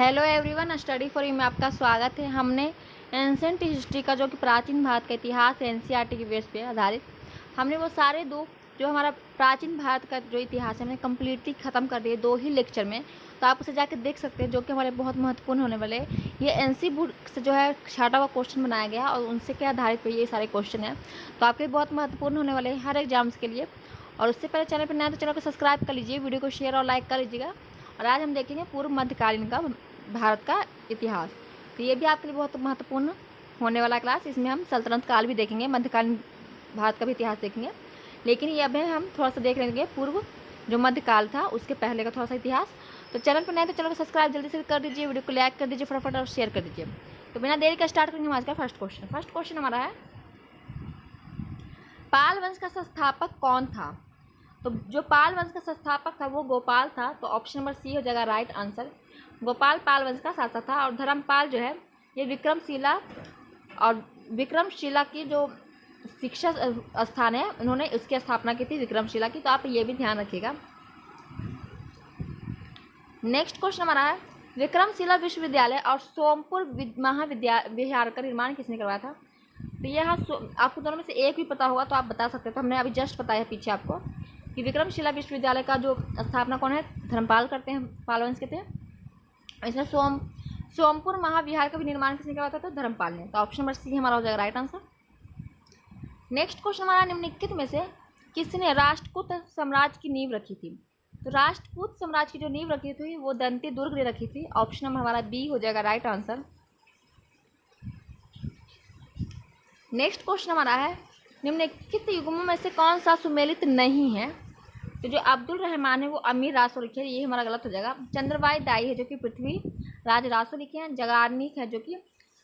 Hello everyone, study for you में आपका स्वागत है। हमने एंसेंट हिस्ट्री का जो कि प्राचीन भारत का इतिहास है एनसीईआरटी की बेस पे आधारित, हमने वो सारे दो जो हमारा प्राचीन भारत का जो इतिहास है हमने कम्प्लीटली ख़त्म कर दिए 2 ही लेक्चर में। तो आप उसे जाकर देख सकते हैं, जो कि हमारे बहुत महत्वपूर्ण होने वाले। ये एनसी बुक से जो है छाटा हुआ क्वेश्चन बनाया गया और उनसे क्या आधारित पे ये सारे क्वेश्चन हैं, तो आपके बहुत महत्वपूर्ण होने वाले हैं हर एग्जाम्स के लिए। और उससे पहले चैनल पर नया तो चैनल को सब्सक्राइब कर लीजिए, वीडियो को शेयर और लाइक कर लीजिएगा। और आज हम देखेंगे पूर्व मध्यकालीन का भारत का इतिहास। तो ये भी आपके लिए बहुत महत्वपूर्ण होने वाला क्लास। इसमें हम सल्तनत काल भी देखेंगे, मध्यकालीन भारत का भी इतिहास देखेंगे, लेकिन ये अब हम थोड़ा सा देख लेंगे पूर्व जो मध्यकाल था उसके पहले का थोड़ा सा इतिहास। तो चैनल पर नए तो चैनल को सब्सक्राइब जल्दी से कर दीजिए, वीडियो को लाइक कर दीजिए फटाफट और शेयर कर दीजिए। तो बिना देरी का स्टार्ट करेंगे हम आज का फर्स्ट क्वेश्चन हमारा है, पाल वंश का संस्थापक कौन था? तो जो पाल वंश का संस्थापक था वो गोपाल था। तो ऑप्शन नंबर सी हो जाएगा राइट आंसर। गोपाल पाल वंश का शासक था। और धर्मपाल जो है ये विक्रमशिला की जो शिक्षा स्थान है उन्होंने उसकी स्थापना की थी विक्रमशिला की। तो आप ये भी ध्यान रखिएगा। नेक्स्ट क्वेश्चन हमारा है, विक्रमशिला विश्वविद्यालय और सोमपुर महाविहार का निर्माण किसने करवाया था? तो यहाँ आपको दोनों में से एक भी पता होगा तो आप बता सकते हो। तो हमने अभी जस्ट बताया पीछे आपको कि विक्रमशिला विश्वविद्यालय का जो स्थापना कौन है, धर्मपाल करते हैं, पाल वंश के थे। इसमें सोमपुर महाविहार का भी निर्माण किसने करवाया था? तो धर्मपाल ने। तो ऑप्शन नंबर सी हमारा हो जाएगा राइट आंसर। नेक्स्ट क्वेश्चन हमारा, निम्नलिखित में से किसने राष्ट्रकूट साम्राज्य की नींव रखी थी? तो राष्ट्रकूट साम्राज्य की जो नींव रखी थी वो दंती दुर्ग ने रखी थी। ऑप्शन नंबर हमारा बी हो जाएगा राइट आंसर। नेक्स्ट क्वेश्चन हमारा है, निम्नलिखित युग्मों में से कौन सा सुमेलित नहीं है? तो जो अब्दुल रहमान है वो अमीर रासो लिखे हैं, ये हमारा गलत हो जाएगा। चंद्रबाई दाई है जो कि पृथ्वी राज रासो लिखे हैं। जगारनिक है जो कि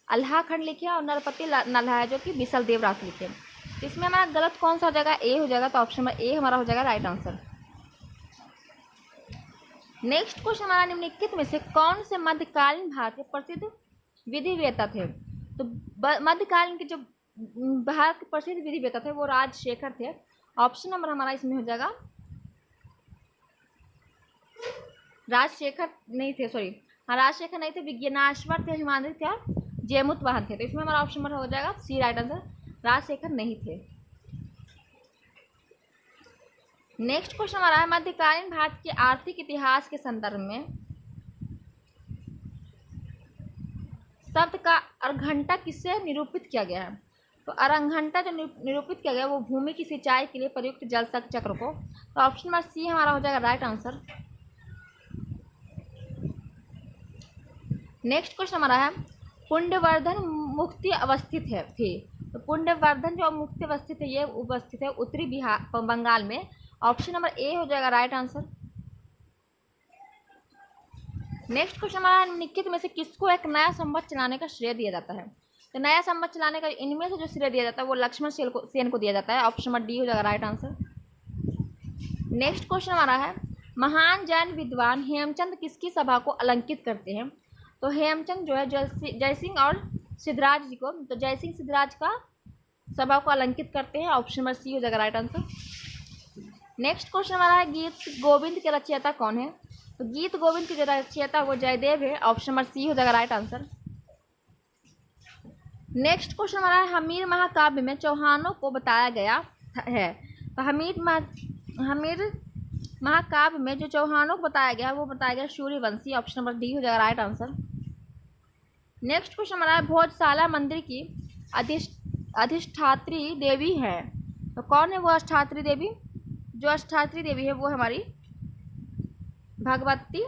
अल्लाह खंड लिखे हैं। और नरपति नल्हा है जो कि बिसल देव रासो लिखे हैं। तो इसमें हमारा गलत कौन सा हो जाएगा? ए हो जाएगा। तो ऑप्शन नंबर ए हमारा हो जाएगा राइट आंसर। नेक्स्ट क्वेश्चन हमारा, निम्नलिखित में से कौन से मध्यकालीन भारत के प्रसिद्ध विधिवेत्ता थे? तो मध्यकालीन के जो भारत के प्रसिद्ध विधिवेत्ता थे वो राजशेखर थे। ऑप्शन नंबर हमारा इसमें हो जाएगा राजशेखर नहीं थे, राजशेखर नहीं थे, विज्ञानेश्वर थे, हिमाद्री थे और जयमुतवाहन थे। तो इसमें हमारा ऑप्शन नंबर हो जाएगा सी राइट आंसर, राजशेखर नहीं थे। नेक्स्ट क्वेश्चन हमारा है, मध्यकालीन भारत के आर्थिक इतिहास के संदर्भ में शब्द का अर्घंटा किससे निरूपित किया गया है? तो अर्घंटा जो निरूपित किया गया वो भूमि की सिंचाई के लिए प्रयुक्त जल चक्र को। तो ऑप्शन नंबर सी हमारा हो जाएगा राइट आंसर। नेक्स्ट क्वेश्चन हमारा है, पुंडवर्धन मुक्ति अवस्थित है थी। तो पुंडवर्धन जो मुक्ति अवस्थित है ये उपस्थित है उत्तरी बिहार बंगाल में। ऑप्शन नंबर ए हो जाएगा राइट आंसर। नेक्स्ट क्वेश्चन हमारा, निम्नलिखित में से किसको एक नया संवत चलाने का श्रेय दिया जाता है? तो नया संवत चलाने का इनमें से जो श्रेय दिया जाता है वो लक्ष्मण सेन को दिया जाता है। ऑप्शन नंबर डी हो जाएगा राइट आंसर। नेक्स्ट क्वेश्चन हमारा है, महान जैन विद्वान हेमचंद किसकी सभा को अलंकित करते हैं? तो हेमचंद जो है जयसिंह और सिद्धराज जी को, तो जयसिंह सिद्धराज का सभा को अलंकित करते हैं। ऑप्शन नंबर सी हो जाएगा राइट आंसर। नेक्स्ट क्वेश्चन हमारा है, गीत गोविंद के रचयिता कौन है? तो गीत गोविंद के जो रचयिता वो जयदेव है। ऑप्शन नंबर सी हो जाएगा राइट आंसर। नेक्स्ट क्वेश्चन हमारा है, हमीर महाकाव्य में चौहानों को बताया गया है। तो हमीर महाकाव्य में जो चौहानों को बताया गया वो बताया गया सूर्यवंशी। ऑप्शन नंबर डी हो जाएगा राइट आंसर। नेक्स्ट क्वेश्चन हमारा है, भोजशाला मंदिर की अधिष्ठात्री देवी है। तो कौन है वो अधिष्ठात्री देवी? जो अधिष्ठात्री देवी है वो हमारी भगवती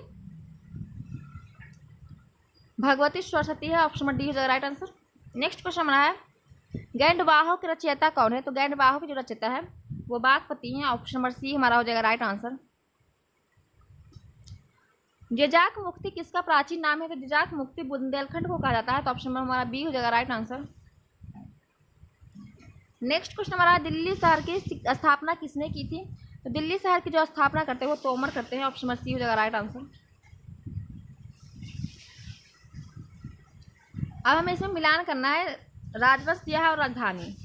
सरस्वती है। ऑप्शन नंबर डी हो जाएगा राइट आंसर। नेक्स्ट क्वेश्चन हमारा है, गैंडवाहों के रचयिता कौन है? तो गैंडवाहों के जो रचयिता है वो बागपति हैं। ऑप्शन नंबर सी हमारा हो जाएगा राइट आंसर। जजाक मुक्ति किसका प्राचीन नाम है? तो जजाक मुक्ति बुंदेलखंड को कहा जाता है। तो ऑप्शन नंबर हमारा बी हो जाएगा राइट आंसर। नेक्स्ट क्वेश्चन हमारा, दिल्ली शहर की स्थापना किसने की थी? तो दिल्ली शहर की जो स्थापना करते हैं वो तोमर करते हैं। ऑप्शन नंबर सी हो जाएगा राइट आंसर। अब हमें इसमें मिलान करना है, राजवंश दिया है और राजधानी।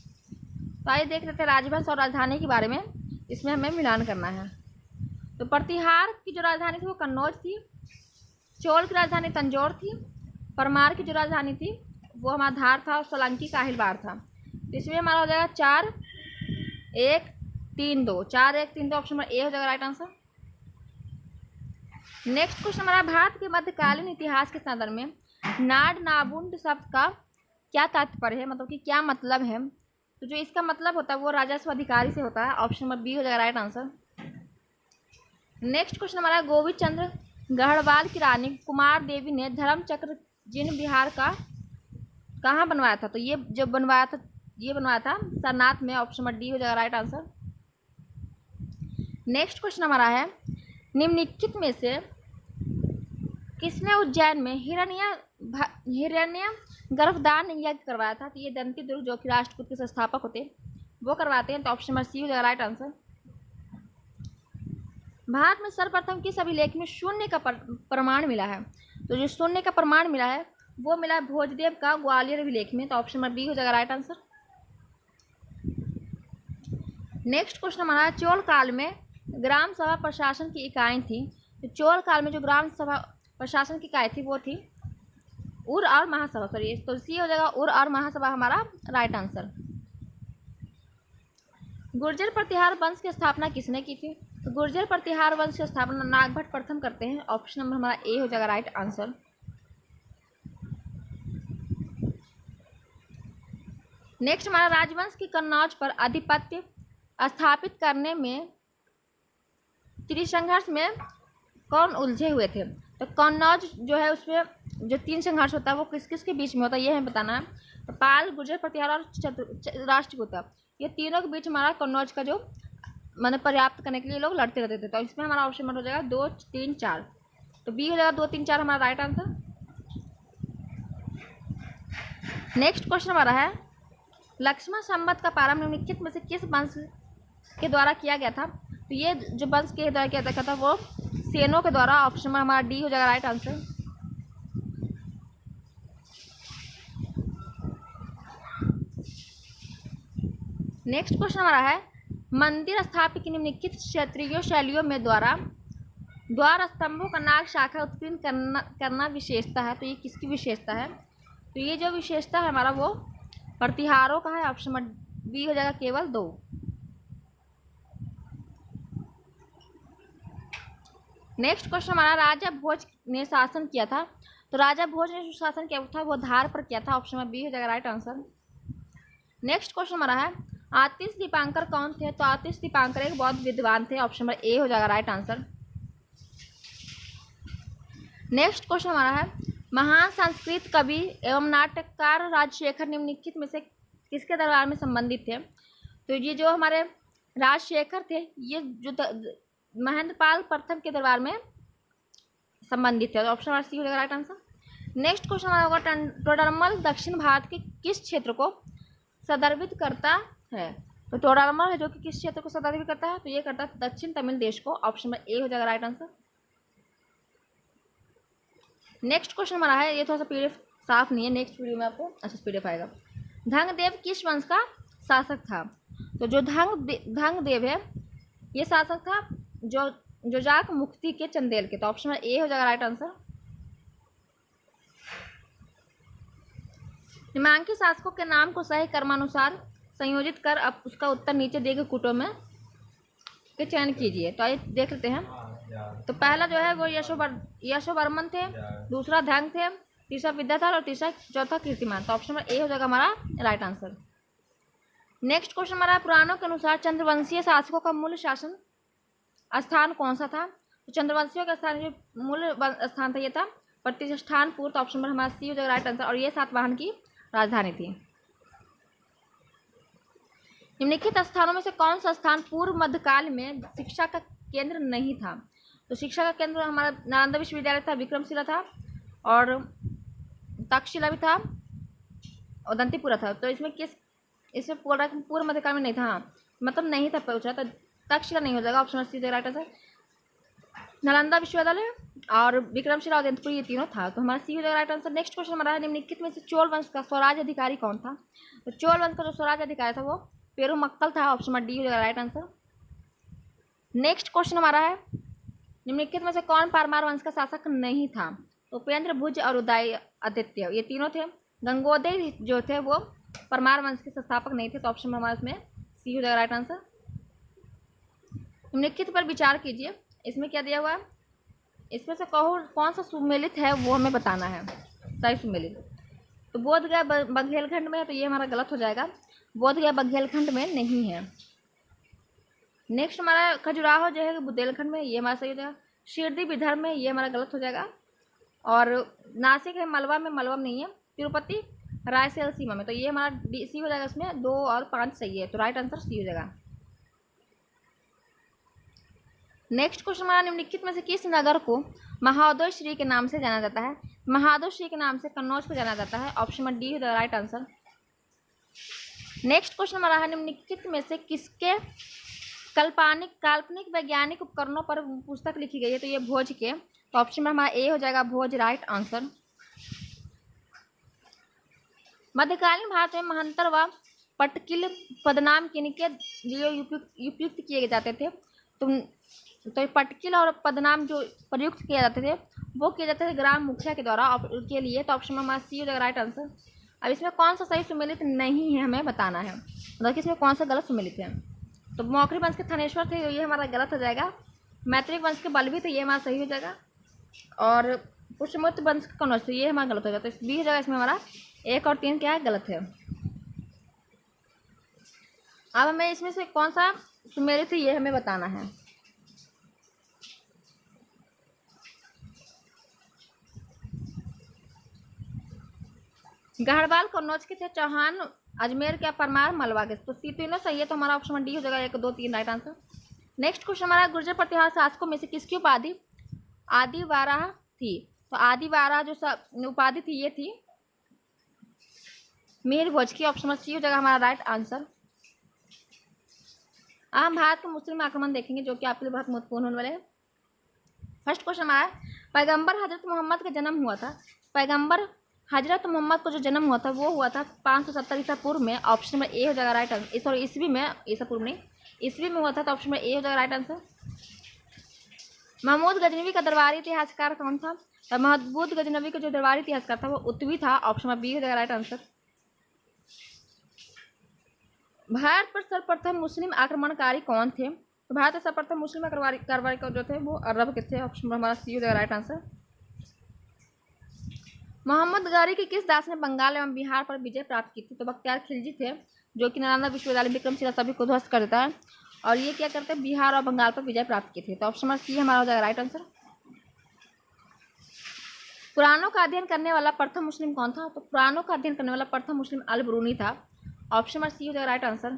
तो आइए देख लेते हैं राजवंश और राजधानी के बारे में। इसमें हमें मिलान करना है। तो प्रतिहार की जो राजधानी थी वो कन्नौज थी। चोल की राजधानी तंजौर थी। परमार की जो राजधानी थी वो हमारा धार था और सोलंकी काहिलवाड़ था। तो इसमें हमारा हो जाएगा 4-1-3-2, 4-1-3-2 ऑप्शन नंबर ए हो जाएगा राइट आंसर। नेक्स्ट क्वेश्चन हमारा, भारत के मध्यकालीन इतिहास के संदर्भ में नाड नाबुंड शब्द का क्या तात्पर्य है, मतलब कि क्या मतलब है। तो जो इसका मतलब होता है वो राजस्व अधिकारी से होता है। ऑप्शन नंबर बी हो जाएगा राइट आंसर। नेक्स्ट क्वेश्चन हमारा, गोविंद चंद्र गढ़वाल की रानी कुमार देवी ने धर्म चक्र जिन बिहार का कहाँ बनवाया था। तो ये जो बनवाया था सरनाथ में। ऑप्शन नंबर डी हो जाएगा राइट आंसर। नेक्स्ट क्वेश्चन हमारा है, निम्नलिखित में से किसने उज्जैन में हिरण्य गर्भदान यज्ञ करवाया था। तो ये दंती दुर्ग जो कि राष्ट्रकूट के संस्थापक होते वो करवाते हैं। तो ऑप्शन नंबर सी हो जाएगा राइट आंसर। भारत में सर्वप्रथम किस अभिलेख में शून्य का प्रमाण मिला है। तो जो शून्य का प्रमाण मिला है वो मिला है भोजदेव का ग्वालियर अभिलेख में। तो ऑप्शन नंबर बी हो जाएगा राइट आंसर। नेक्स्ट क्वेश्चन हमारा, चोल काल में ग्राम सभा प्रशासन की इकाई थी। तो चोल काल में जो ग्राम सभा प्रशासन की इकाई थी वो थी उर और महासभा। सॉरी, तो सी हो जाएगा उर और महासभा हमारा राइट आंसर। गुर्जर प्रतिहार वंश की स्थापना किसने की थी। तो गुर्जर प्रतिहार वंश की स्थापना नागभट्ट प्रथम करते हैं। ऑप्शन नंबर हमारा ए हो जाएगा राइट आंसर। नेक्स्ट हमारा, राजवंश की कन्नौज पर आधिपत्य स्थापित करने में त्रिसंघर्ष में कौन उलझे हुए थे। तो कन्नौज जो है उसमें जो 3 संघर्ष होता है वो किस किस के बीच में होता है ये हमें बताना है। तो पाल, गुर्जर प्रतिहार और राष्ट्रकूट, ये तीनों के बीच हमारा कन्नौज का जो मैंने पर्याप्त करने के लिए लोग लड़ते रहते थे। तो इसमें हमारा ऑप्शन नंबर हो जाएगा 2, 3, 4। तो बी हो जाएगा 2, 3, 4 हमारा राइट आंसर। नेक्स्ट क्वेश्चन हमारा है, लक्ष्मण संवत का प्रारंभ निम्नलिखित में से किस वंश के द्वारा किया गया था। तो ये जो वंश के द्वारा किया गया था वो सेनों के द्वारा। ऑप्शन में हमारा डी हो जाएगा राइट आंसर। नेक्स्ट क्वेश्चन हमारा है, मंदिर स्थापित की निम्नलिखित क्षेत्रीय शैलियों में द्वार स्तंभों का नाग शाखा उत्कीर्ण करना विशेषता है। तो ये किसकी विशेषता है। तो ये जो विशेषता है हमारा वो प्रतिहारों का है। ऑप्शन नंबर बी हो जाएगा केवल 2। नेक्स्ट क्वेश्चन हमारा, राजा भोज ने शासन किया था। तो राजा भोज ने जो शासन किया था वो धार पर किया था। ऑप्शन नंबर बी हो जाएगा राइट आंसर। नेक्स्ट क्वेश्चन हमारा है, आतिश दीपांकर कौन थे। तो आतिश दीपांकर एक बौद्ध विद्वान थे। ऑप्शन नंबर ए हो जाएगा राइट आंसर। नेक्स्ट क्वेश्चन हमारा है, महान संस्कृत कवि एवं नाटककार राजशेखर निम्नलिखित में से किसके दरबार में संबंधित थे। तो ये जो हमारे राजशेखर थे ये जो महेंद्रपाल प्रथम के दरबार में संबंधित थे। तो ऑप्शन नंबर सी हो जाएगा राइट आंसर। नेक्स्ट क्वेश्चन हमारा होगा, टोडरमल दक्षिण भारत के किस क्षेत्र को संदर्भित करता है। तो टोडरमल है जो कि किस क्षेत्र को संदर्भित करता है। तो ये करता है दक्षिण तमिल देश को। ऑप्शन नंबर ए हो जाएगा राइट आंसर। नेक्स्ट क्वेश्चन हमारा है, ये थोड़ा सा पीडीएफ साफ नहीं है, नेक्स्ट वीडियो में आपको अच्छा पीडीएफ आएगा। धंगदेव किस वंश का शासक था। तो जो धंगदेव है ये शासक था जो जाक मुक्ति के चंदेल के। तो ऑप्शन नंबर ए हो जाएगा राइट आंसर। निम्नांकित शासकों के नाम को सही क्रमानुसार संयोजित कर अब उसका उत्तर नीचे दिए गए कूटों में के चयन कीजिए। तो आइए देख लेते हैं। तो पहला जो है वो यशोवर्मन थे, दूसरा धंग थे, तीसरा विद्याधर और चौथा कीर्तिमान। तो ऑप्शन नंबर ए हो जाएगा हमारा राइट आंसर। नेक्स्ट क्वेश्चन हमारा, पुराणों के अनुसार चंद्रवंशीय शासकों का मूल शासन स्थान कौन सा था। तो चंद्रवंशियों का स्थान जो मूल स्थान था ये था प्रतिष्ठानपुर। तो ऑप्शन नंबर हमारा सी हो जाएगा राइट आंसर। और ये सातवाहन की राजधानी थी। निम्नलिखित स्थानों में से कौन सा स्थान पूर्व मध्यकाल में शिक्षा का केंद्र नहीं था। तो शिक्षा का केंद्र हमारा नालंदा विश्वविद्यालय था, विक्रमशिला था और तक्षशिला भी था और दंतीपुरा था। तो इसमें पूर्व मध्यकाल में नहीं था। हाँ, मतलब नहीं था पूछा तो तक्षशिला नहीं हो जाएगा। Option C right answer. Nalanda विश्वविद्यालय और विक्रमशिला और दंतीपुर ये तीनों था। तो हमारा सी हो जाएगा राइट आंसर। नेक्स्ट क्वेश्चन हमारा है, निम्नलिखित में से चोल वंश का स्वराज अधिकारी कौन था। तो चोल वंश का जो स्वराज अधिकारी था वो पेरुमक्कल था। ऑप्शन नंबर डी हो जाएगा राइट आंसर। नेक्स्ट क्वेश्चन हमारा है, निम्नलिखित में से कौन परमार वंश का शासक नहीं था? उपेंद्र भुज और उदय आदित्य, ये तीनों थे। गंगोदय जो थे वो परमार वंश के संस्थापक नहीं थे, तो ऑप्शन में हमारा इसमें सी हो जाएगा राइट आंसर। निम्नलिखित पर विचार कीजिए, इसमें क्या दिया हुआ है, इसमें से कौन सा सुमेलित है वो हमें बताना है, सही सुमेलित। तो बोध गया बघेलखंड में है, तो ये हमारा गलत हो जाएगा, बोध गया बघेलखंड में नहीं है। नेक्स्ट हमारा खजुराहो जो है बुंदेलखंड में, ये हमारा सही हो जाएगा। शिरडी विदर्भ में, ये हमारा गलत हो जाएगा। और नासिक है मलवा में, मलवा में नहीं है। तिरुपति रायलसीमा में, तो ये हमारा सी हो जाएगा, इसमें 2 और 5 सही है, तो राइट आंसर सी हो जाएगा। नेक्स्ट क्वेश्चन हमारा, निम्नलिखित में से किस नगर को महाउदय श्री के नाम से जाना जाता है? महाउदय श्री के नाम से कन्नौज को जाना जाता है, ऑप्शन में डी हो जाएगा राइट आंसर। नेक्स्ट क्वेश्चन हमारा है, निम्नलिखित में से किसके काल्पनिक वैज्ञानिक उपकरणों पर पुस्तक लिखी गई है? तो ये भोज के, तो ऑप्शन में हमारा ए हो जाएगा भोज राइट आंसर। मध्यकालीन भारत में महंतर व पटकिल पदनाम किनके लिए उपयुक्त किए जाते थे? तो पटकिल और पदनाम जो प्रयुक्त किए जाते थे वो किए जाते थे ग्राम मुखिया के द्वारा के लिए, तो ऑप्शन में हमारा सी हो जाएगा राइट आंसर। अब इसमें कौन सा सही सुमेलित नहीं है हमें बताना है, मतलब कि इसमें कौन सा गलत सुमेलित है। तो मौखरी वंश के थानेश्वर थे, ये हमारा गलत हो जाएगा। मैत्रिक वंश के बलवी थे, ये हमारा सही हो जाएगा। और पुष्यमुक्त वंश का कन्नौज, तो ये हमारा गलत हो जाएगा, तो बी हो जाएगा। इसमें हमारा 1 और 3 क्या है, गलत है। अब हमें इसमें से कौन सा सुमेलित है ये हमें बताना है। गढ़वाल कन्नौज के थे, चौहान अजमेर क्या परमार मलवा के, तो सी तीनों सही है, तो हमारा ऑप्शन डी हो जाएगा 1 2 3 राइट आंसर। नेक्स्ट क्वेश्चन हमारा, गुर्जर प्रतिहार शासकों में से किसकी उपाधि आदिवाराह थी? तो आदिवाराह जो उपाधि थी ये थी मीर भोज की, ऑप्शन में सी हो जाएगा हमारा राइट आंसर। अब हम भारत के मुस्लिम आक्रमण देखेंगे जो कि आपके लिए बहुत महत्वपूर्ण होने वाले हैं। फर्स्ट क्वेश्चन हमारा, पैगंबर हजरत मोहम्मद का जन्म हुआ था, पैगंबर हजरत मोहम्मद को जो जन्म हुआ था वो हुआ था 570 ईसा पूर्व में, ऑप्शन में ए हो जाएगा राइट आंसर। सॉरी ईस्वी में, ईसा पूर्व नहीं, ईस्वी में हुआ था, तो ऑप्शन में ए हो जाएगा राइट आंसर। महमूद गजनवी का दरबारी इतिहासकार कौन था? तो महमूद गजनवी का जो दरबारी इतिहासकार था वो उत्वी था, ऑप्शन में बी हो जाएगा राइट आंसर। भारत पर सर्वप्रथम मुस्लिम आक्रमणकारी कौन थे? तो भारत में सर्वप्रथम मुस्लिम आक्रमणकारी जो थे वो अरब के थे, ऑप्शन में हमारा सी हो जाएगा राइट आंसर। मोहम्मद गारी के किस दास ने बंगाल एवं बिहार पर विजय प्राप्त की थी? तो बख्तियार खिलजी थे, जो कि नालंदा विश्वविद्यालय विक्रमशिला सभी को ध्वस्त कर देता है, और ये क्या करते हैं, बिहार और बंगाल पर विजय प्राप्त की थी, तो ऑप्शन में सी हमारा हो जाएगा राइट आंसर। पुराणों का अध्ययन करने वाला प्रथम मुस्लिम कौन था? तो पुराणों का अध्ययन करने वाला प्रथम मुस्लिम अल ब्रूनी था, ऑप्शन में सी हो जाएगा राइट आंसर।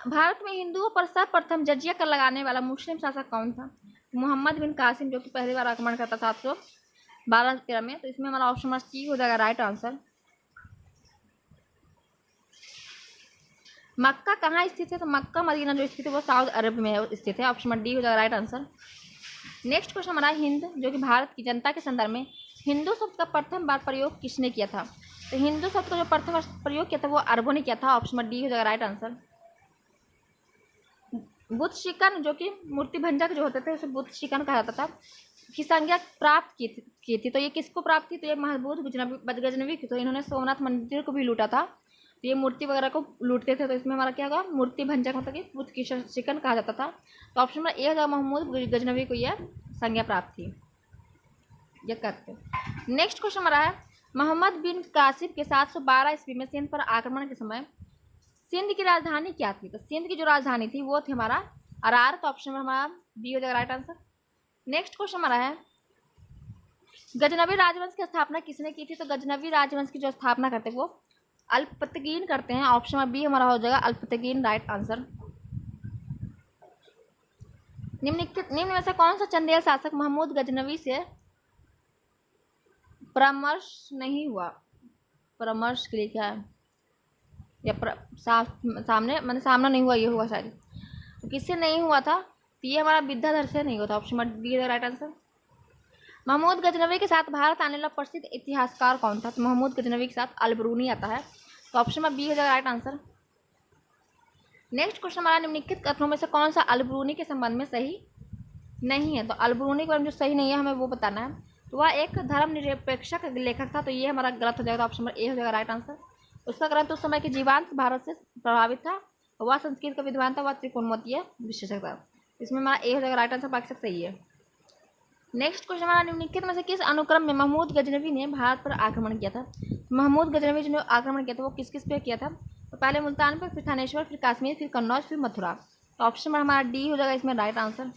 भारत में हिंदुओं पर सर्वप्रथम जजिया कर लगाने वाला मुस्लिम शासक कौन था? मोहम्मद बिन कासिम, जो कि पहली बार आक्रमण करता 712 में, तो इसमें हमारा ऑप्शन में सी हो जाएगा राइट आंसर। मक्का कहाँ स्थित है? तो मक्का मदीना जो स्थित है वो सऊदी अरब में स्थित है, ऑप्शन में डी हो जाएगा राइट आंसर। नेक्स्ट क्वेश्चन हमारा, हिंद जो कि भारत की जनता के संदर्भ में हिंदू शब्द का प्रथम बार प्रयोग किसने किया था? तो हिंदू शब्द का जो प्रथम बार प्रयोग किया था वो अरबों ने किया था, ऑप्शन में डी हो जाएगा राइट आंसर। बुद्ध शिकन जो कि मूर्ति भंजक जो होते थे उसे बुद्ध शिकन कहा जाता था, की संज्ञा प्राप्त की थी, तो ये किसको प्राप्त थी? तो ये महमूद गजनवी की, तो इन्होंने सोमनाथ मंदिर को भी लूटा था, तो ये मूर्ति वगैरह को लूटते थे, तो इसमें हमारा क्या होगा, मूर्ति भंजक मतलब कि बुद्ध की शिकन कहा जाता था, तो ऑप्शन में ए होगा महमूद गजनवी को यह संज्ञा प्राप्त थी, ये करते। नेक्स्ट क्वेश्चन हमारा है, मोहम्मद बिन कासिम के 712 ईस्वी में सिंध पर आक्रमण के समय सिंध की राजधानी क्या थी? तो सिंध की जो राजधानी थी वो थी हमारा अरार, तो ऑप्शन में हमारा बी हो जाएगा राइट आंसर। नेक्स्ट क्वेश्चन हमारा है, गजनवी राजवंश की स्थापना किसने की थी? तो गजनवी राजवंश की जो स्थापना करते वो अल्पतकीन करते हैं, ऑप्शन में बी हमारा हो जाएगा अल्पतकीन राइट आंसर। निम्न में से कौन सा चंदेल शासक महमूद गजनवी से परामर्श नहीं हुआ? परामर्श के लिए क्या है, या सामने मैंने सामना नहीं हुआ, ये हुआ शायद, तो किससे नहीं हुआ था? तो ये हमारा विद्याधर से नहीं हुआ था, ऑप्शन में D right answer. Mahmud Ghaznavi के साथ भारत आने वाला प्रसिद्ध इतिहासकार कौन था? तो महमूद गजनवी के साथ अल ब्रूनी आता है, तो ऑप्शन में बी हो जाएगा राइट आंसर। नेक्स्ट क्वेश्चन हमारा, निम्नलिखित कथनों में से कौन सा अल ब्रूनी के संबंध में सही नहीं है, तो अलबरूनी के बारे में जो सही नहीं है हमें वो बताना है। तो वह एक धर्मनिरपेक्षक लेखक था, तो ये हमारा गलत हो जाएगा, ऑप्शन नंबर ए हो जाएगा राइट आंसर। उसका ग्रंथ उस समय के जीवांत भारत से प्रभावित था, वह संस्कृत का विद्वान था, वह त्रिकोणमितीय विशेषज्ञ था। इसमें हमारा ए हो जाएगा राइट आंसर, बाकी सब सही है। नेक्स्ट क्वेश्चन हमारा, निम्नलिखित में से किस अनुक्रम में महमूद गजनवी ने भारत पर आक्रमण किया था? महमूद गजनवी जो आक्रमण किया था वो किस किस पे किया था? तो पहले मुल्तान पर, फिर थानेश्वर, फिर कश्मीर, फिर कन्नौज, फिर मथुरा। तो ऑप्शन नंबर हमारा डी हो जाएगा इसमें राइट आंसर।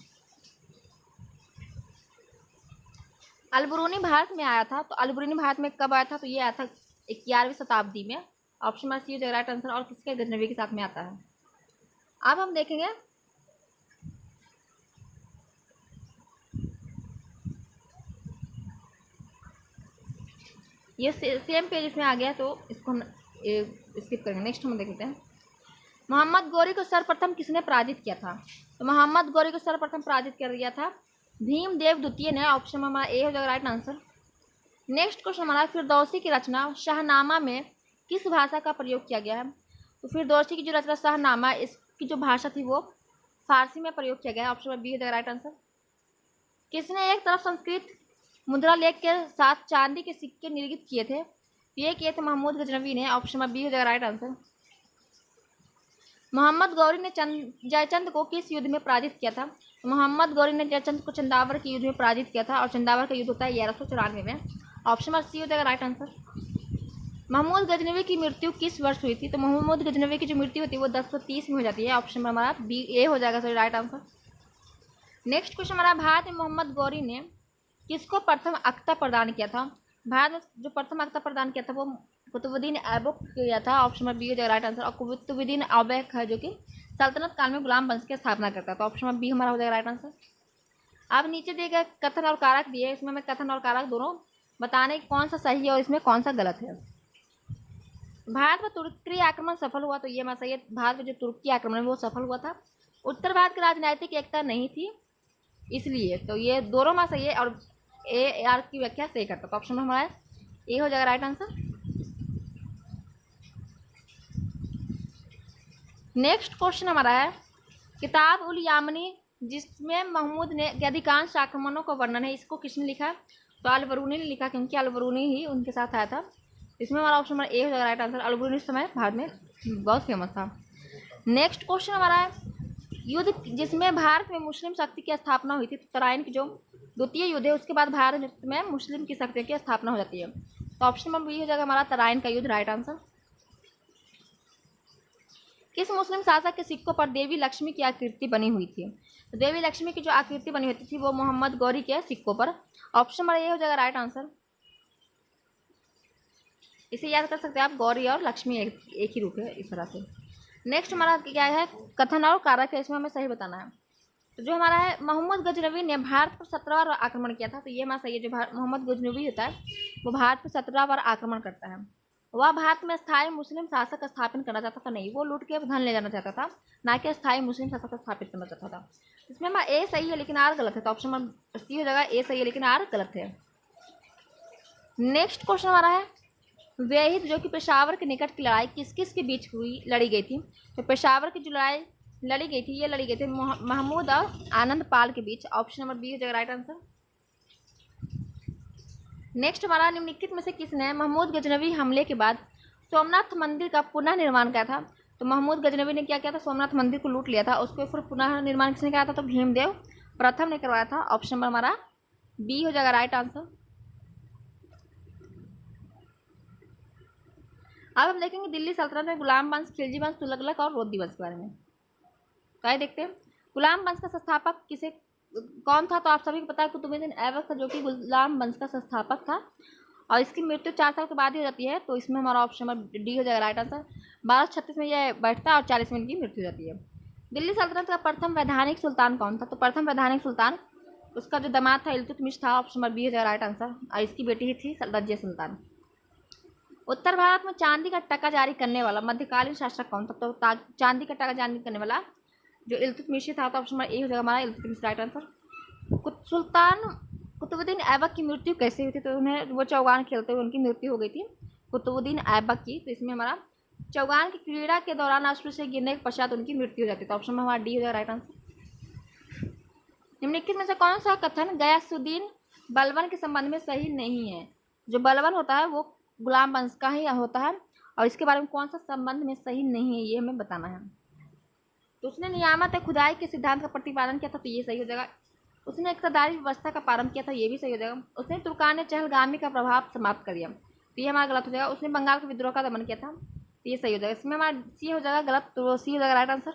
अलबरूनी भारत में आया था, तो अलबरूनी भारत में कब आया था? तो ये आया था 11वीं शताब्दी में। ऑप्शन नंबर सी हो जाएगा राइट आंसर, और किसके गजनवी के साथ में आता है। अब हम देखेंगे ये सेम पेज इसमें आ गया, तो इसको हम स्किप करेंगे। नेक्स्ट हम देख लेते हैं, मोहम्मद गौरी को सर्वप्रथम किसने पराजित किया था? तो मोहम्मद गौरी को सर्वप्रथम पराजित कर दिया था भीमदेव द्वितीय ने। ऑप्शन हमारा ए हो जाएगा राइट आंसर। नेक्स्ट क्वेश्चन हमारा, फिरदौसी की रचना शाहनामा में किस भाषा का प्रयोग किया गया है? तो फिरदौसी की जो रचना शाहनामा, इसकी जो भाषा थी वो फारसी में प्रयोग किया गया है। ऑप्शन बी हो जाएगा राइट आंसर। किसने एक तरफ संस्कृत मुद्रा लेख के साथ चांदी के सिक्के निर्मित किए थे? ये किए थे महमूद गजनवी ने। ऑप्शन नंबर बी हो जाएगा राइट आंसर। मोहम्मद गौरी ने जयचंद को किस युद्ध में पराजित किया था? मोहम्मद गौरी ने जयचंद को चंदावर के युद्ध में पराजित किया था, और चंदावर का युद्ध होता है 1194 में। ऑप्शन नंबर सी हो जाएगा राइट आंसर। महमूद गजनवी की मृत्यु किस वर्ष हुई थी? तो महमूद गजनवी की जो मृत्यु होती है वो 1030 में हो जाती है। ऑप्शन नंबर हमारा बी ए हो जाएगा sir right answer. Next question हमारा, भारत में मोहम्मद गौरी ने किसको प्रथम अख्ता प्रदान किया था? भारत में जो प्रथम अख्ता प्रदान किया था वो कुतुबुद्दीन ऐबक किया था। ऑप्शन नंबर बी हो जाएगा राइट आंसर। और कुतुबुद्दीन ऐबक है जो कि सल्तनत काल में गुलाम वंश की स्थापना करता था। ऑप्शन नंबर बी हमारा हो जाएगा राइट आंसर। अब नीचे दिए गए कथन और कारक दिए, इसमें हमें कथन और कारक दोनों बताने की कौन सा सही है और इसमें कौन सा गलत है। भारत में तुर्की आक्रमण सफल हुआ, तो ये हमारा सही है। भारत में जो तुर्की आक्रमण है वो सफल हुआ था। उत्तर भारत की राजनीतिक एकता नहीं थी इसलिए, तो ये दोनों हमारा सही है, और ए आर की व्याख्या सही करता। तो ऑप्शन हमारा ए हो जाएगा राइट आंसर। नेक्स्ट क्वेश्चन हमारा है, किताब उल यामनी जिसमें महमूद ने के अधिकांश आक्रमणों का वर्णन है, इसको किसने लिखा? तो अलबरूनी ने लिखा, क्योंकि अलबरूनी ही उनके साथ आया था। इसमें हमारा ऑप्शन नंबर ए हो जाएगा राइट आंसर। अलबरूनी उस समय भारत में बहुत फेमस था। नेक्स्ट क्वेश्चन हमारा है, युद्ध जिसमें भारत में मुस्लिम शक्ति की स्थापना हुई थी, तो तराइन की जो द्वितीय युद्ध है उसके बाद भारत में मुस्लिम की शक्ति की स्थापना हो जाती है। तो ऑप्शन नंबर बी हो जाएगा हमारा तराइन का युद्ध राइट आंसर। किस मुस्लिम शासक के सिक्कों पर देवी लक्ष्मी की आकृति बनी हुई थी? तो देवी लक्ष्मी की जो आकृति बनी हुई थी वो मोहम्मद गौरी के सिक्कों पर। ऑप्शन नंबर ए हो जाएगा राइट आंसर। इसे याद कर सकते हैं आप, गौरी और लक्ष्मी एक ही रूप है इस तरह से। नेक्स्ट हमारा क्या है, कथन और कारक है, इसमें हमें सही बताना है। तो जो हमारा है, मोहम्मद गजनवी ने भारत पर 17 बार आक्रमण किया था, तो ये हमारा सही है। जो मोहम्मद गजनवी होता है वो भारत पर 17 बार आक्रमण करता है। वह भारत में स्थायी मुस्लिम शासक स्थापित करना चाहता था, नहीं, वो लूट के धन ले जाना चाहता था, ना कि स्थायी मुस्लिम शासक स्थापित करना चाहता था। इसमें हमारा ए सही है लेकिन आर गलत है। तो ऑप्शन नंबर सी हो जाएगा, ए सही है लेकिन आर गलत है। नेक्स्ट क्वेश्चन हमारा है, वेहिद जो कि पेशावर के निकट की लड़ाई किस किस के बीच लड़ी गई थी? तो पेशावर की जो लड़ाई लड़ी गई थी, ये लड़ी गई थी महमूद और आनंद पाल के बीच। ऑप्शन नंबर बी हो जाएगा राइट आंसर। नेक्स्ट हमारा, निम्नलिखित में से किसने महमूद गजनवी हमले के बाद सोमनाथ मंदिर का पुनः निर्माण किया था? तो महमूद गजनवी ने क्या किया था, सोमनाथ मंदिर को लूट लिया था, उसको फिर पुनः निर्माण किसने किया था? तो भीमदेव प्रथम ने करवाया था। ऑप्शन नंबर हमारा बी हो जाएगा राइट आंसर। अब हम देखेंगे दिल्ली सल्तनत में गुलाम वंश, खिलजी वंश, तुगलक और लोधी वंश के बारे में। तो देखते हैं, गुलाम वंश का संस्थापक किसे कौन था? तो आप सभी को पता है कुतुबुद्दीन ऐबक था, जो कि गुलाम वंश का संस्थापक था, और इसकी मृत्यु 4 साल के बाद ही हो जाती है। तो इसमें हमारा ऑप्शन नंबर डी हो जाएगा राइट आंसर। 1236 में यह बैठता है और 40 में इनकी मृत्यु हो जाती है। दिल्ली सल्तनत का प्रथम वैधानिक सुल्तान कौन था? तो प्रथम वैधानिक सुल्तान, उसका जो दामाद था इल्तुतमिश था। ऑप्शन नंबर बी हो जाएगा राइट आंसर, और इसकी बेटी ही थी रजिया सुल्तान। उत्तर भारत में चांदी का टका जारी करने वाला मध्यकालीन शासक कौन था? तो चांदी का टका जारी करने वाला जो इल्तुतमिशी था। तो ऑप्शन नंबर ए हो जाएगा हमारा इल्तुतमिश राइट आंसर। सुल्तान कुतुबुद्दीन ऐबक की मृत्यु कैसे हुई थी? तो उन्हें वो चौगान खेलते हुए उनकी मृत्यु हो गई थी कुतुबुद्दीन ऐबक की। तो इसमें हमारा चौगान की क्रीड़ा के दौरान अश्व से गिरने के पश्चात उनकी मृत्यु हो जाती है। तो ऑप्शन में हमारा डी हो जाएगा राइट आंसर। निम्नलिखित में से कौन सा कथन गयासुद्दीन बलबन के संबंध में सही नहीं है? जो बलबन होता है वो गुलाम वंश का ही होता है और इसके बारे में कौन सा संबंध में सही नहीं है ये हमें बताना है। तो उसने नियामत खुदाई के सिद्धांत का प्रतिपादन किया था, तो ये सही हो जाएगा। उसने इक़्तिदारी व्यवस्था का प्रारंभ किया था, ये भी सही हो जाएगा। उसने तुर्कान चहलगामी का प्रभाव समाप्त कर दिया, तो ये हमारा गलत हो जाएगा। उसने बंगाल के विद्रोह का दमन किया था, तो ये सही हो जाएगा। इसमें हमारा सी हो जाएगा गलत, तो सी हो जाएगा राइट आंसर।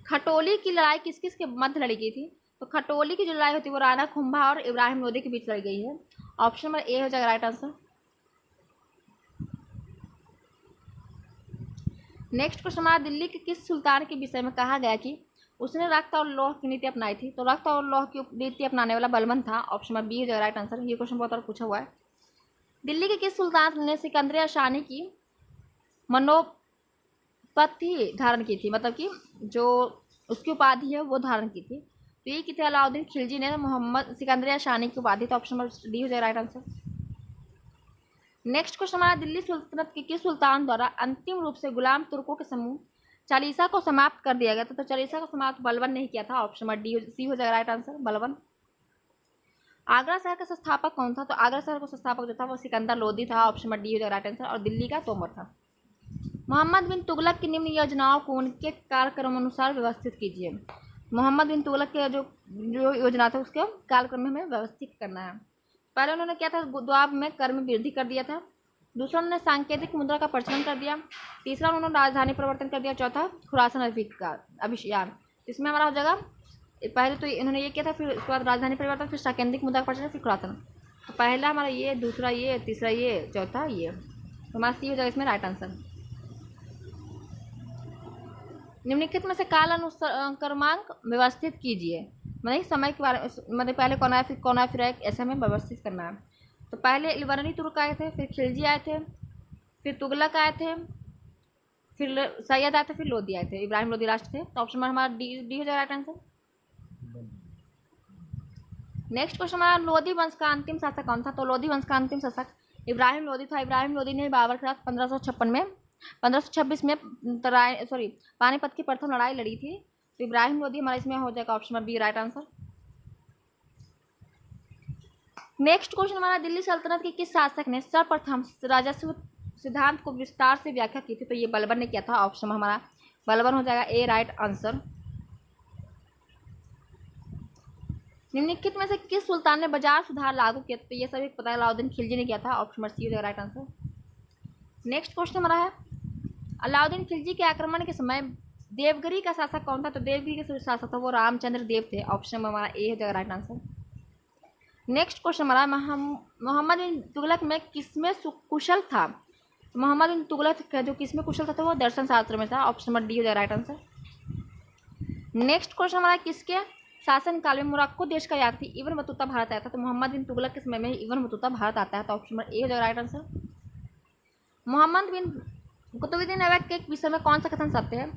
खटोली की लड़ाई किस किस के मध्य लड़ी गई थी? तो खटोली की जो लड़ाई होती है वो राणा कुंभा और इब्राहिम लोदी के बीच लड़ी गई है। ऑप्शन नंबर ए हो जाएगा राइट आंसर। नेक्स्ट क्वेश्चन हमारा दिल्ली के किस सुल्तान के विषय में कहा गया कि उसने रक्त और लौह की नीति अपनाई थी? तो रक्त और लौह की नीति अपनाने वाला बलबन था। ऑप्शन नंबर बी हो जाएगा राइट आंसर। ये क्वेश्चन बहुत बार पूछा हुआ है। दिल्ली के किस सुल्तान ने सिकंदर शानी की मनोपत्ति धारण की थी, मतलब कि जो उसकी उपाधि है वो धारण की थी? तो ये की थी अलाउद्दीन खिलजी ने मोहम्मद सिकंदर शानी की उपाधि, तो ऑप्शन नंबर डी हो जाएगा राइट आंसर। नेक्स्ट क्वेश्चन हमारा दिल्ली सुल्तनत के किस सुल्तान द्वारा अंतिम रूप से गुलाम तुर्कों के समूह चालीसा को समाप्त कर दिया गया था? तो चालीसा को समाप्त बलबन ने ही किया था। ऑप्शन नंबर डी सी हो जाएगा राइट आंसर, बलबन। आगरा शहर का संस्थापक कौन था? तो आगरा शहर का संस्थापक जो था वो सिकंदर लोदी था। ऑप्शन नंबर डी हो जाएगा राइट आंसर। और दिल्ली का तोमर था। मोहम्मद बिन तुगलक की निम्न योजनाओं को उनके कार्यक्रम अनुसार व्यवस्थित कीजिए। मोहम्मद बिन तुगलक के जो योजना था उसके कार्यक्रम में हमें व्यवस्थित करना है। पहले उन्होंने क्या था, द्वाब में कर में वृद्धि कर दिया था। दूसरा उन्होंने सांकेतिक मुद्रा का प्रचलन कर दिया। तीसरा उन्होंने राजधानी परिवर्तन कर दिया। चौथा खुरासान अभियान। इसमें हमारा हो जाएगा पहले तो इन्होंने ये किया था, फिर उसके बाद राजधानी परिवर्तन, फिर सांकेतिक मुद्रा का प्रचलन, फिर खुरासान। तो पहला हमारा ये, दूसरा ये, तीसरा ये, चौथा ये, तो हमारा सी हो जाएगा इसमें राइट आंसर। निम्नलिखित में से काल अनुक्रमांक व्यवस्थित कीजिए, मतलब समय के बारे में, मतलब पहले कौन आया फिर ऐसे हमें व्यवस्थित करना है। तो पहले इलवरनी तुर्क आए थे, फिर खिलजी आए थे, फिर तुगलक आए थे, फिर सैयद आए थे, फिर लोदी आए थे, इब्राहिम लोदी लास्ट थे। तो ऑप्शन नंबर हमारा डी हो जाएगा राइट आंसर। नेक्स्ट क्वेश्चन हमारा लोदी वंश का अंतिम शासक कौन था? तो लोदी वंश का अंतिम शासक इब्राहिम लोदी था। इब्राहिम लोदी ने बाबर के साथ 1526 में पानीपत की प्रथम लड़ाई लड़ी थी। तो इब्राहिम लोदी हमारा इसमें हो जाएगा option number B right answer. Next question हमारा दिल्ली सल्तनत के किस शासक ने सर्वप्रथम राजस्व सिद्धांत को विस्तार से व्याख्या की थी? तो ये बलबन ने किया था। ऑप्शन हमारा बलबन हो जाएगा ए राइट आंसर। निम्नलिखित में से किस सुल्तान ने बाजार सुधार लागू किया? तो ये सभी पता है अलाउद्दीन खिलजी ने किया था। ऑप्शन नंबर सी हो जाएगा राइट आंसर। नेक्स्ट क्वेश्चन हमारा है अलाउद्दीन खिलजी के आक्रमण के समय देवगिरी का शासक कौन था? तो देवगिरी के शासक था वो रामचंद्र देव थे। ऑप्शन नंबर हमारा ए हो जाएगा राइट आंसर। नेक्स्ट क्वेश्चन हमारा मोहम्मद बिन तुगलक में किसमें कुशल था? मोहम्मद बिन तुगलक का जो किसमें कुशल था तो वो दर्शन शास्त्र में था। ऑप्शन नंबर डी हो जाएगा राइट आंसर। नेक्स्ट क्वेश्चन हमारा किसके शासन काल में मोरक्को देश का यात्री इब्न बतूता भारत आया था? तो मोहम्मद बिन तुगलक के समय में इब्न बतूता भारत आता है। तो ऑप्शन नंबर ए हो जाएगा राइट आंसर। मोहम्मद बिन कुतुबुद्दीन ऐबक के विषय में कौन सा कथन सत्य है?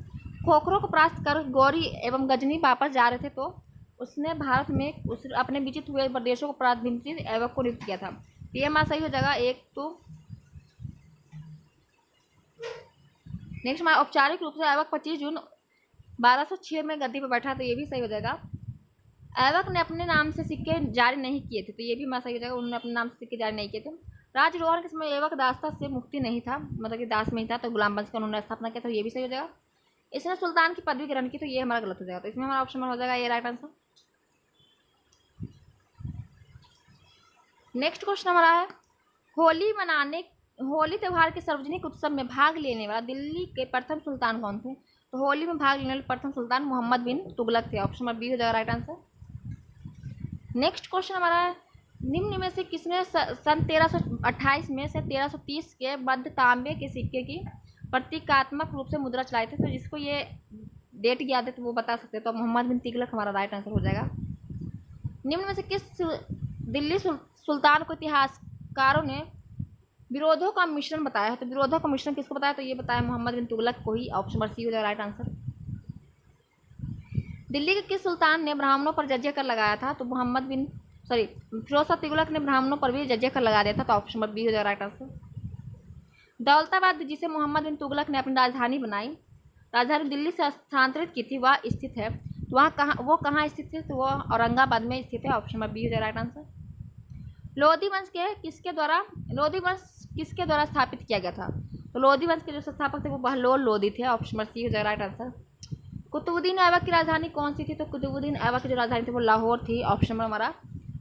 खोखरों को परास्त कर गौरी एवं गजनी वापस जा रहे थे तो उसने भारत में अपने विजित हुए प्रदेशों को प्रातिनिधिक ऐबक को नियुक्त किया था। तो ये हमारा सही हो जाएगा एक। तो नेक्स्ट हमारा औपचारिक रूप से ऐबक 25 जून 1206 में गद्दी पर बैठा, तो ये भी सही हो जाएगा। ऐबक ने अपने नाम से सिक्के जारी नहीं किए थे, तो ये भी हमारा सही हो जाएगा। उन्होंने अपने नाम से सिक्के जारी नहीं किए थे। राजरोहण के समय ऐबक दास्ता से मुक्ति नहीं था, मतलब कि दास में ही था, तो गुलाम वंश का उन्होंने स्थापना किया, तो ये भी सही हो जाएगा। इसने सुल्तान की पदवी ग्रहण की, तो ये हमारा गलत हो जाएगा। तो इसमें हमारा ऑप्शन हो जाएगा ये राइट आंसर। नेक्स्ट क्वेश्चन हमारा है होली त्यौहार के सार्वजनिक उत्सव में भाग लेने वाला दिल्ली के प्रथम सुल्तान कौन थे? तो होली में भाग लेने वाले प्रथम सुल्तान मोहम्मद बिन तुगलक थे। ऑप्शन नंबर बी हो जाएगा राइट आंसर। नेक्स्ट क्वेश्चन हमारा है निम्न में से किसने सन 1328 में से 1330 के मध्य तांबे के सिक्के की प्रतीकात्मक रूप से मुद्रा चलाई थी? तो जिसको ये डेट याद है तो वो बता सकते हैं। तो मोहम्मद बिन तुगलक हमारा राइट आंसर हो जाएगा। निम्न में से किस दिल्ली सुल्तान को इतिहासकारों ने विरोधों का मिश्रण बताया है? तो विरोधों का मिश्रण किसको बताया? तो ये बताया मोहम्मद बिन तुगलक को ही। ऑप्शन नंबर सी हो जाएगा राइट आंसर। दिल्ली के किस सुल्तान ने ब्राह्मणों पर जजिया कर लगाया था? तो फिरोज शाह तुगलक ने ब्राह्मणों पर भी जजिया कर लगा दिया था। तो ऑप्शन नंबर बी हो जाएगा राइट आंसर। दौलताबाद जिसे मोहम्मद बिन तुगलक ने अपनी राजधानी बनाई, राजधानी दिल्ली से स्थानांतरित की थी वह स्थित है, तो वो कहाँ स्थित है, तो वो औरंगाबाद में स्थित है। ऑप्शन नंबर बी हो जाएगा राइट आंसर। लोधी वंश किसके द्वारा स्थापित किया गया था, तो लोधी वंश के जो संस्थापक थे वो बहलोल लोधी थे। ऑप्शन नंबर सी हो जाएगा राइट आंसर। कुतुबुद्दीन ऐबक की राजधानी कौन सी थी, तो कुतुबुद्दीन ऐबक की जो राजधानी थी वो लाहौर थी। ऑप्शन नंबर हमारा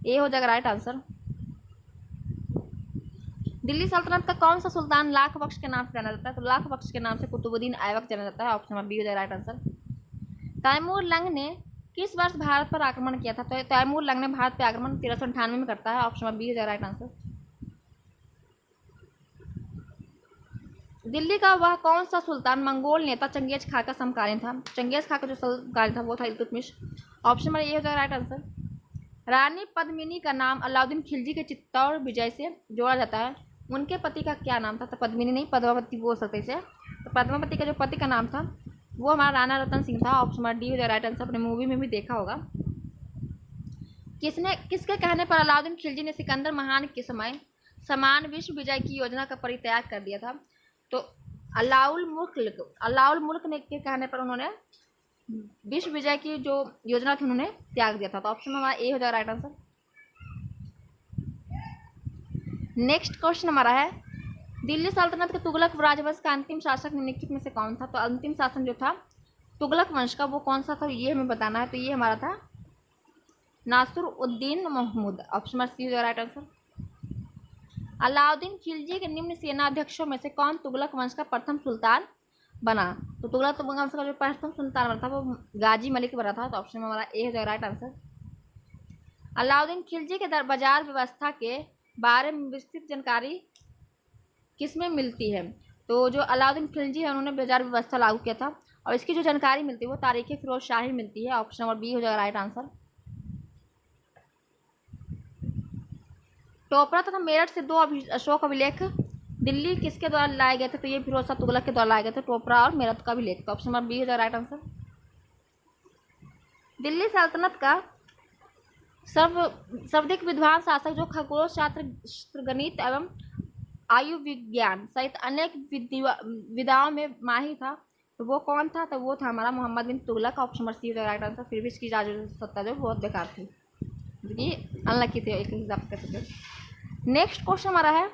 ए हो जाएगा राइट आंसर। दिल्ली सल्तनत का कौन सा सुल्तान लाख बख्श के नाम से जाना जाता है, तो लाख बख्श के नाम से कुतुबुद्दीन ऐबक जाना जाता है। ऑप्शन नंबर बी हो जाएगा राइट आंसर। तैमूर लंग ने किस वर्ष भारत पर आक्रमण किया था, तो तैमूर लंग ने भारत पर आक्रमण 1398 में करता है। ऑप्शन नंबर बी हो जाएगा राइट आंसर। दिल्ली का वह कौन सा सुल्तान मंगोल नेता चंगेज खां का समकालीन था, चंगेज खां का जो समकालीन था वो था इल्तुतमिश। ऑप्शन नंबर ए हो जाएगा राइट आंसर। रानी पद्मिनी का नाम अलाउद्दीन खिलजी के चित्तौड़ विजय से जोड़ा जाता है, उनके पति का क्या नाम था, तो पद्मिनी नहीं पद्मावती बोल सकते इसे, तो पद्मावती का जो पति का नाम था वो हमारा राणा रतन सिंह था। ऑप्शन नंबर डी हो जाएगा राइट आंसर। अपने मूवी में भी देखा होगा। किसके कहने पर अलाउद्दीन खिलजी ने सिकंदर महान के समय समान विश्व विजय की योजना का परित्याग कर दिया था, तो अलाउल मुल्क ने के कहने पर उन्होंने विश्व विजय की जो योजना थी उन्होंने त्याग दिया था। तो ऑप्शन हमारा ए हो जाएगा राइट आंसर। नेक्स्ट क्वेश्चन हमारा है, दिल्ली सल्तनत के तुगलक राजवंश का अंतिम शासक निम्नलिखित में से कौन था, तो अंतिम शासन जो था तुगलक वंश का वो कौन सा था ये हमें बताना है। तो ये हमारा था Nasir ud Din Mahmood. Option number C हो जाएगा राइट आंसर। अलाउद्दीन खिलजी के निम्न सेनाध्यक्षों में से कौन तुगलक वंश का प्रथम सुल्तान बना, तो तुगलक वंश का जो प्रथम सुल्तान बना था वो गाजी मलिक बना था। तो ऑप्शन में हमारा ए हो जाएगा राइट आंसर। अलाउद्दीन खिलजी के बाजार व्यवस्था के बारे में विस्तृत जानकारी किसमें मिलती है, तो जो अलाउद्दीन खिलजी है उन्होंने बाजार व्यवस्था लागू किया था, और इसकी जो जानकारी मिलती है वो तारीख फिरोज शाही मिलती है। ऑप्शन नंबर बी हो जाएगा राइट आंसर। टोपरा तथा मेरठ से 2 अशोक अभिलेख दिल्ली किसके द्वारा लाए गए थे, तो ये फिरोज शाह तुगलक के द्वारा लाए गए थे, टोपरा और मेरठ का अभिलेख। तो ऑप्शन नंबर बी हो जाएगा राइट आंसर। दिल्ली सल्तनत का सर्वाधिक विद्वान शासक जो खगोल शास्त्र, गणित एवं आयु विज्ञान सहित अनेक विधाओं में माहिर था, तो वो कौन था, तो वो था हमारा मोहम्मद बिन तुगलक। ऑप्शन नंबर सी हो जाएगा राइट आंसर। फिर भी इसकी सत्ता जो बहुत बेकार थी, क्योंकि अनलकी थे एक हिसाब कर सकते। नेक्स्ट क्वेश्चन हमारा है,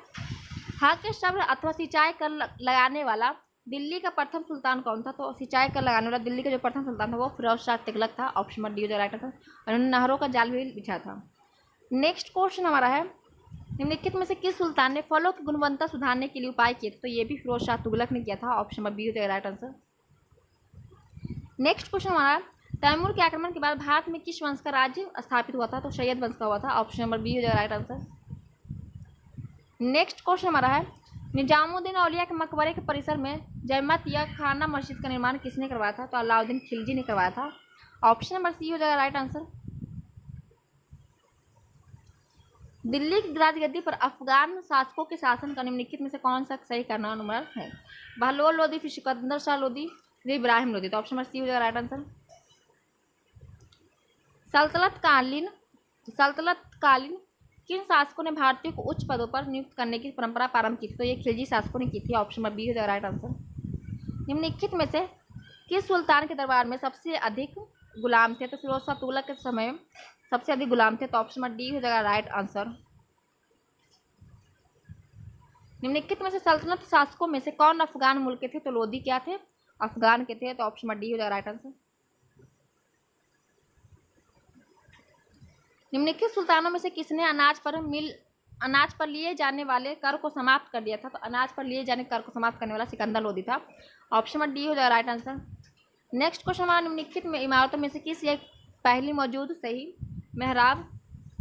हाँ के शब्द अथवा सिंचाई कर लगाने वाला दिल्ली का प्रथम सुल्तान कौन था, तो सिंचाई कर लगाने वाला दिल्ली का जो प्रथम सुल्तान था वो फिरोज शाह तुगलक था। ऑप्शन नंबर डी हो जाएगा राइट आंसर। उन्होंने नहरों का जाल भी बिछाया था। नेक्स्ट क्वेश्चन हमारा है, निम्नलिखित में से किस सुल्तान ने फलों की गुणवत्ता सुधारने के लिए उपाय किए थे, तो ये भी फिरोज शाह तुगलक ने किया था। ऑप्शन नंबर बी हो जाएगा राइट आंसर। नेक्स्ट क्वेश्चन हमारा, तैमूर के आक्रमण के बाद भारत में किस वंश का राज्य स्थापित हुआ था, तो सैयद वंश का हुआ था। ऑप्शन नंबर बी हो जाएगा राइट आंसर। नेक्स्ट क्वेश्चन हमारा है, निजामुद्दीन औलिया के मकबरे के परिसर में जमात या खाना मस्जिद का निर्माण किसने करवाया था, तो अलाउद्दीन खिलजी ने करवाया था। ऑप्शन नंबर सी हो जाएगा राइट आंसर। दिल्ली की राजगद्दी पर अफगान शासकों के शासन का निम्नलिखित में से कौन सा सही करना नंबर है, बहलोल लोधी, फिर सिकंदर शाह लोधी, फिर इब्राहिम लोधी। तो ऑप्शन नंबर सी हो जाएगा राइट आंसर। सल्तनत कालीन किन शासकों ने भारतीयों को उच्च पदों पर नियुक्त करने की परंपरा प्रारंभ की थी, तो ये खिलजी शासकों ने की थी। ऑप्शन नंबर बी हो जाएगा राइट आंसर। निम्नलिखित में से किस सुल्तान के दरबार में सबसे अधिक गुलाम थे, तो फिरोज शाह तुगलक के समय में सबसे अधिक गुलाम थे। तो ऑप्शन नंबर डी हो जाएगा राइट आंसर। निम्नलिखित में से सल्तनत शासकों में से कौन अफगान मूल के थे, तो लोधी क्या थे, अफगान के थे। तो ऑप्शन नंबर डी हो जाएगा राइट आंसर। निम्नलिखित सुल्तानों में से किसने अनाज पर लिए जाने वाले कर को समाप्त कर दिया था, तो अनाज पर लिए जाने कर को समाप्त करने वाला सिकंदर लोधी था। ऑप्शन नंबर डी हो जाएगा राइट आंसर। नेक्स्ट क्वेश्चन हमारा, निम्नलिखित में इमारतों में से किस एक पहली मौजूद सही मेहराब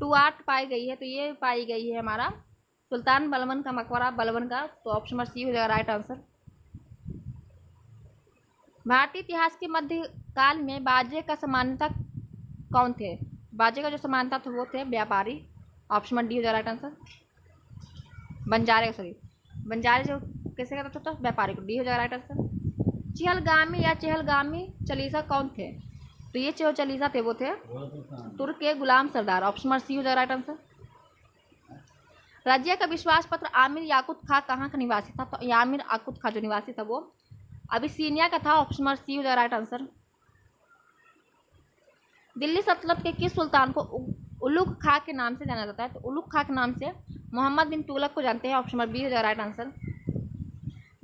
2-8 पाई गई है, तो ये पाई गई है हमारा सुल्तान बलबन का मकबरा बलबन का। तो ऑप्शन नंबर सी हो जाएगा राइट आंसर। भारतीय इतिहास के मध्यकाल में बाजे का समानता कौन थे, बाजे का जो समानता था वो थे व्यापारी। ऑप्शन नंबर डी हो जाएगा राइट आंसर। बंजारे जो कैसे कहता था, तो व्यापारी को। डी हो जाएगा राइट आंसर। चहलगामी चालीसा कौन थे, तो ये जो चालीसा थे वो थे तुर्क के गुलाम सरदार। ऑप्शन नंबर सी हो जाएगा राइट आंसर। रजिया का विश्वास पत्र आमिर याकूत खां कहाँ का निवासी था, तो आमिर याकूत खां जो निवासी था वो अबिसिनिया का था, ऑप्शन नंबर सी हो जाएगा राइट आंसर। दिल्ली सल्तनत के किस सुल्तान को उलुग खां के नाम से जाना जाता है? तो उलुग खां के नाम से मोहम्मद बिन तुगलक को जानते हैं, ऑप्शन नंबर बी हो जाएगा राइट आंसर।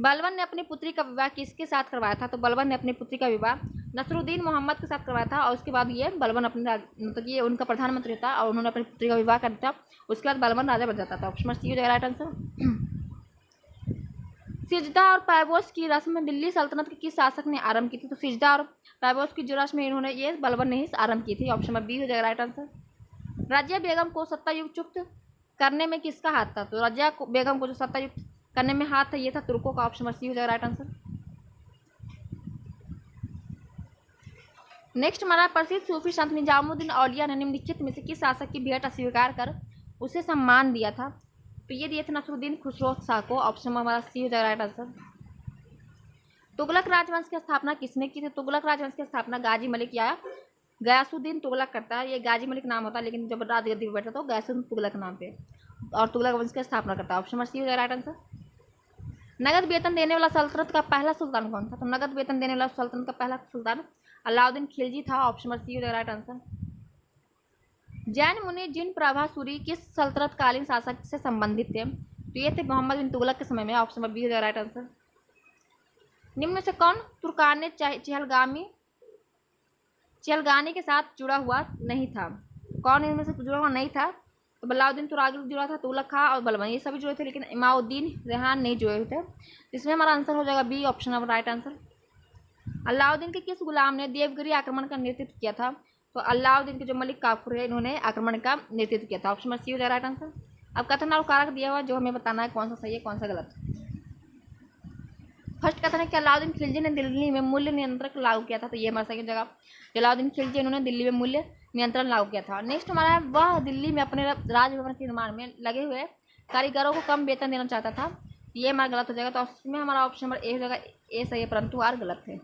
बलबन ने अपनी पुत्री का विवाह किसके साथ करवाया था? तो बलबन ने अपनी पुत्री का विवाह नसरुद्दीन मोहम्मद के साथ करवाया था, और उसके बाद ये बलबन अपने मतलब ये उनका प्रधानमंत्री था और उन्होंने अपनी पुत्री का विवाह कर दिया। उसके बाद बलबन राजा बन जाता था, ऑप्शन नंबर सी हो जाएगा राइट आंसर। सिजदा और पैबोस की रस्म दिल्ली सल्तनत के किस शासक ने आरंभ की थी? तो सिजदा और पैबोस की जो रस्म इन्होंने ये बलबन ने ही आरंभ की थी, ऑप्शन नंबर बी हो जाएगा राइट आंसर। रजिया बेगम को सत्तायुक्त करने में किसका हाथ था? तो रजिया बेगम को जो सत्तायुक्त करने में हाथ था ये था तुर्कों का, ऑप्शन नंबर सी हो जाएगा राइट आंसर। नेक्स्ट हमारा प्रसिद्ध सूफी संत निजामुद्दीन औलिया ने निम्नलिखित में से किस शासक की भेंट अस्वीकार कर उसे सम्मान दिया था? तो ये दिए थे नसरुद्दीन खुसरो शाह को, ऑप्शन नंबर हमारा सी हो जाएगा राइट आंसर। तुगलक राजवंश की स्थापना किसने की थी? तुगलक राजवंश की स्थापना गाजी मलिक या गयासुद्दीन तुगलक करता है। ये गाजी मलिक नाम होता है, लेकिन जब राजगद्दी पर बैठा तो गयासुद्दीन तुगलक नाम पे, और तुगलक वंश की स्थापना करता है, ऑप्शन नंबर सी हो जाएगा राइट आंसर। नगद वेतन देने वाला सल्तनत का पहला सुल्तान कौन था? तो नगद वेतन देने वाला सल्तनत का पहला सुल्तान अलाउद्दीन खिलजी था, ऑप्शन नंबर सी हो जाएगा राइट आंसर। जैन मुनि जिन प्रभासुरी किस सल्तनत कालीन शासक से संबंधित थे? तो ये थे मोहम्मद बिन तुगलक के समय में, ऑप्शन नंबर बी हो जाएगा राइट आंसर। निम्न में से कौन तुर्कान चहलगानी के साथ जुड़ा हुआ नहीं था? कौन इनमें से जुड़ा हुआ नहीं था? तो बल्लाउद्दीन तुरागिल जुड़ा था, तुगलक खां और बलबन ये सभी जुड़े थे, लेकिन इमाउद्दीन रेहान नहीं जुड़े हुए थे। इसमें हमारा आंसर हो जाएगा B, option number right answer. Alauddin के किस गुलाम ने देवगिरी आक्रमण का नेतृत्व किया था? तो अलाउद्दीन के जो मलिक काफूर है इन्होंने आक्रमण का नेतृत्व किया था, ऑप्शन नंबर सी हो जाएगा राइट आंसर। अब कथन और कारक दिया हुआ जो हमें बताना है कौन सा सही है कौन सा गलत। फर्स्ट कथन है कि अलाउद्दीन खिलजी ने दिल्ली में मूल्य नियंत्रक लागू किया था, तो ये हमारा सही जगह। अलाउद्दीन खिलजी इन्होंने दिल्ली में मूल्य नियंत्रण लागू किया था। नेक्स्ट हमारा है वह दिल्ली में अपने राजभवन के निर्माण में लगे हुए कारीगरों को कम वेतन देना चाहता था, ये हमारा गलत हो जाएगा। तो उसमें हमारा ऑप्शन नंबर ए हो जाएगा, ए सही है परंतु आर गलत है,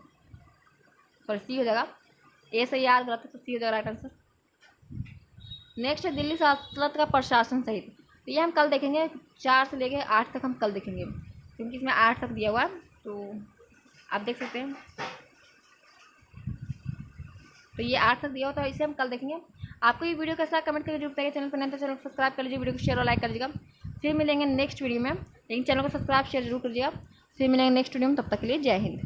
सॉरी सी हो जाएगा, ए सही आर गलत है, तो सी हो जाएगा राइट आंसर। नेक्स्ट है दिल्ली सल्तनत का प्रशासन सहित, तो ये हम कल देखेंगे, 4 से लेकर 8 तक हम कल देखेंगे, क्योंकि इसमें 8 तक दिया हुआ है, तो आप देख सकते हैं। तो ये 8 तक दिया हुआ, तो इसे हम कल देखेंगे। आपको ये वीडियो कैसा कमेंट करके जरूर बताइए। चैनल पर नहीं तो चैनल को सब्सक्राइब कर लीजिए, वीडियो को शेयर और लाइक कर लीजिएगा। फिर मिलेंगे नेक्स्ट वीडियो में, लेकिन चैनल को सब्सक्राइब शेयर जरूर करिएगा। फिर मिलेंगे नेक्स्ट वीडियो में, तब तक के लिए जय हिंद।